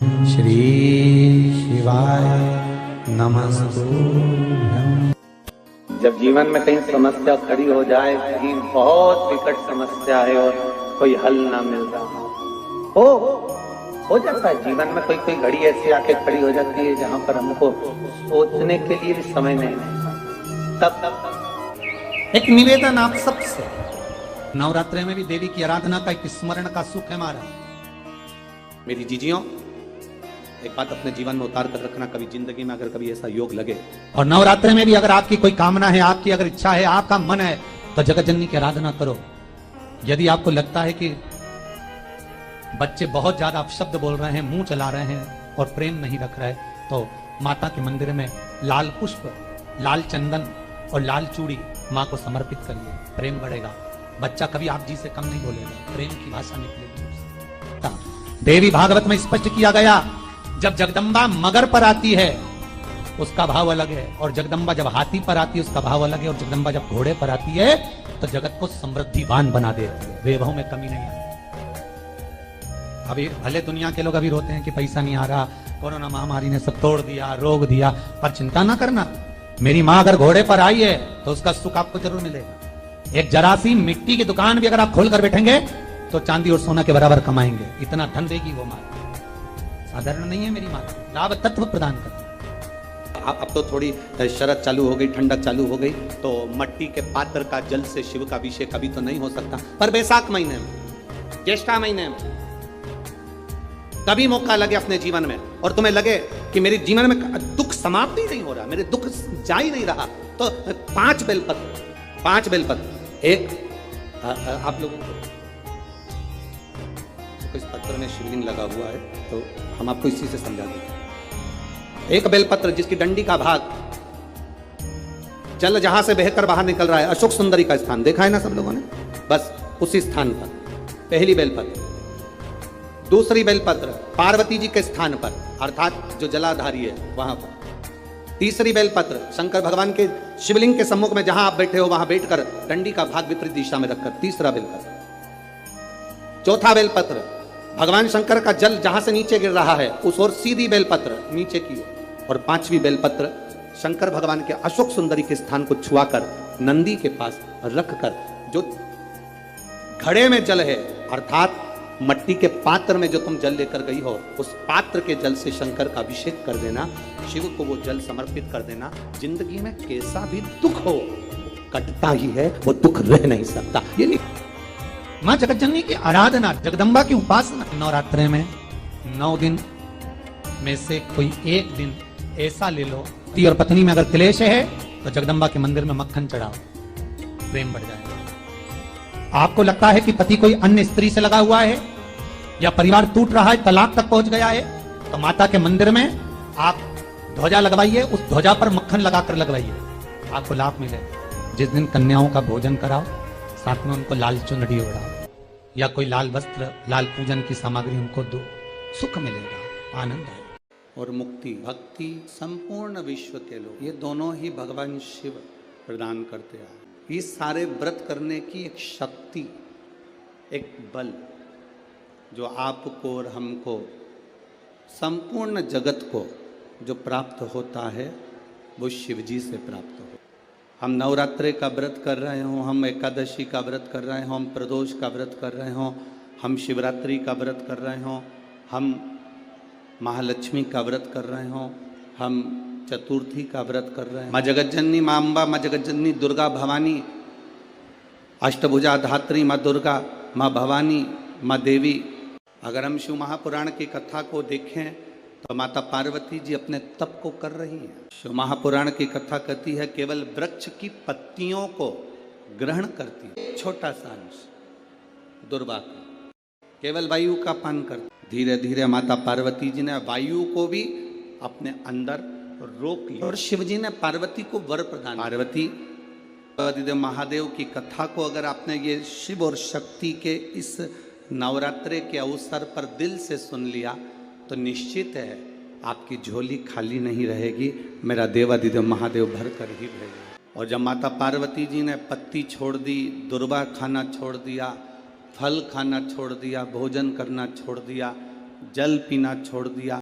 श्री शिवाय नमस्तुभ्यं। जब जीवन में कहीं समस्या खड़ी हो जाए, कहीं बहुत विकट समस्या है और कोई हल ना मिल रहा हो जाता है जीवन में कोई कोई घड़ी ऐसी आके खड़ी हो जाती है जहां पर हमको सोचने के लिए भी समय नहीं मिलता। तब एक निवेदन आप सबसे, नवरात्रि में भी देवी की आराधना का एक स्मरण का सुख है हमारा। मेरी जीजियों, एक बात अपने जीवन में उतार कर रखना, कभी जिंदगी में अगर कभी ऐसा योग लगे, और नवरात्रि में भी अगर आपकी कोई कामना है, आपकी अगर इच्छा है, आपका मन है, तो जगत जननी की आराधना करो। यदि आपको लगता है कि बच्चे बहुत ज्यादा अपशब्द बोल रहे हैं, मुंह चला रहे हैं और प्रेम नहीं रख रहे, तो माता के मंदिर में लाल पुष्प, लाल चंदन और लाल चूड़ी माँ को समर्पित करिए, प्रेम बढ़ेगा। बच्चा कभी आप जी से कम नहीं बोलेगा, प्रेम की भाषा निकलेगी। देवी भागवत में स्पष्ट किया गया, जब जगदम्बा मगर पर आती है उसका भाव अलग है, और जगदम्बा जब हाथी पर आती है उसका भाव अलग है, और जगदम्बा जब घोड़े पर आती है तो जगत को समृद्धिवान बना देती है, वैभव में कमी नहीं आती। अभी भले दुनिया के लोग अभी रोते हैं कि पैसा नहीं आ रहा, कोरोना महामारी ने सब तोड़ दिया, रोक दिया, पर चिंता ना करना, मेरी माँ अगर घोड़े पर आई है तो उसका सुख आपको जरूर मिलेगा। एक जरा सी मिट्टी की दुकान भी अगर आप खोल कर बैठेंगे तो चांदी और सोना के बराबर कमाएंगे, इतना धन देगी वो माँ। साधारण नहीं है मेरी माता, लाभ तत्व प्रदान करती। अब तो थोड़ी शरद चालू हो गई, ठंडक चालू हो गई, तो मट्टी के पात्र का जल से शिव का अभिषेक अभी तो नहीं हो सकता, पर बैसाख महीने में, ज्येष्ठा महीने में कभी मौका लगे अपने जीवन में और तुम्हें लगे कि मेरे जीवन में दुख समाप्त ही नहीं हो रहा, मेरे दुख जा ही नहीं रहा, तो 5 बेलपत्र एक आप लोगों को इस पत्र में शिवलिंग लगा हुआ है, तो हम आपको इसी से समझा देते। एक बेलपत्र जिसकी डंडी का भाग जल जहां से बहकर बाहर निकल रहा है, अशोक सुंदरी का स्थान देखा है ना सब लोगों ने, बस उसी स्थान पर पहली बेलपत्र। दूसरी बेलपत्र पार्वती जी के स्थान पर, अर्थात जो जलाधारी है वहां पर। तीसरी बेलपत्र शंकर भगवान के शिवलिंग के सम्मुख में जहां आप बैठे हो वहां बैठकर डंडी का भाग विपरीत दिशा में रखकर, तीसरा बेलपत्र। चौथा बेलपत्र भगवान शंकर का जल जहां से नीचे गिर रहा है उस ओर सीधी बेलपत्र नीचे की ओर। और 5वीं बेलपत्र शंकर भगवान के अशोक सुंदरी के स्थान को छुआकर नंदी के पास रखकर, जो घड़े में जल है अर्थात मट्टी के पात्र में जो तुम जल लेकर गई हो, उस पात्र के जल से शंकर का अभिषेक कर देना, शिव को वो जल समर्पित कर देना। जिंदगी में कैसा भी दुख हो कटता ही है, वो दुख रह नहीं सकता। ये नहीं, मां जगत जननी की आराधना, जगदम्बा की उपासना। नवरात्रि में 9 दिन में से कोई एक दिन ऐसा ले लो, पति और पत्नी में अगर क्लेश है तो जगदम्बा के मंदिर में मक्खन चढ़ाओ, प्रेम बढ़ जाएगा। आपको लगता है कि पति कोई अन्य स्त्री से लगा हुआ है या परिवार टूट रहा है, तलाक तक पहुंच गया है, तो माता के मंदिर में आप ध्वजा लगवाइए, उस ध्वजा पर मक्खन लगाकर लगवाइए, आपको लाभ मिलेगा। जिस दिन कन्याओं का भोजन कराओ, साथ में उनको लाल चुनरी ओढ़ाओ या कोई लाल वस्त्र, लाल पूजन की सामग्री उनको दो, सुख मिलेगा, आनंद आएगा। और मुक्ति, भक्ति संपूर्ण विश्व के लोग, ये दोनों ही भगवान शिव प्रदान करते हैं। ये सारे व्रत करने की एक शक्ति, एक बल जो आपको और हमको, संपूर्ण जगत को जो प्राप्त होता है वो शिव जी से प्राप्त हो। हम नवरात्रि का व्रत कर रहे हों, हम एकादशी का व्रत कर रहे हों, हम प्रदोष का व्रत कर रहे हों, हम शिवरात्रि का व्रत कर रहे हों, हम महालक्ष्मी का व्रत कर रहे हों, हम चतुर्थी का व्रत कर रहे हैं, माँ जगतजननी, माँ अम्बा, माँ जगतजननी दुर्गा भवानी, अष्टभुजा धात्री माँ दुर्गा, माँ भवानी, माँ देवी। अगर हम शिव महापुराण की कथा को देखें तो माता पार्वती जी अपने तप को कर रही हैं। शिव महापुराण की कथा कहती है केवल वृक्ष की पत्तियों को ग्रहण करती है, छोटा सा अंश दुर्वा का, केवल वायु का पान करती। धीरे धीरे माता पार्वती जी ने वायु को भी अपने अंदर रोक लिया और शिवजी ने पार्वती को वर प्रदान। पार्वती महादेव की कथा को अगर आपने ये शिव और शक्ति के इस नवरात्रि के अवसर पर दिल से सुन लिया तो निश्चित है आपकी झोली खाली नहीं रहेगी, मेरा देवादिदेव महादेव भर कर ही रहेगा। और जब माता पार्वती जी ने पत्ती छोड़ दी, दुर्वा खाना छोड़ दिया, फल खाना छोड़ दिया, भोजन करना छोड़ दिया, जल पीना छोड़ दिया,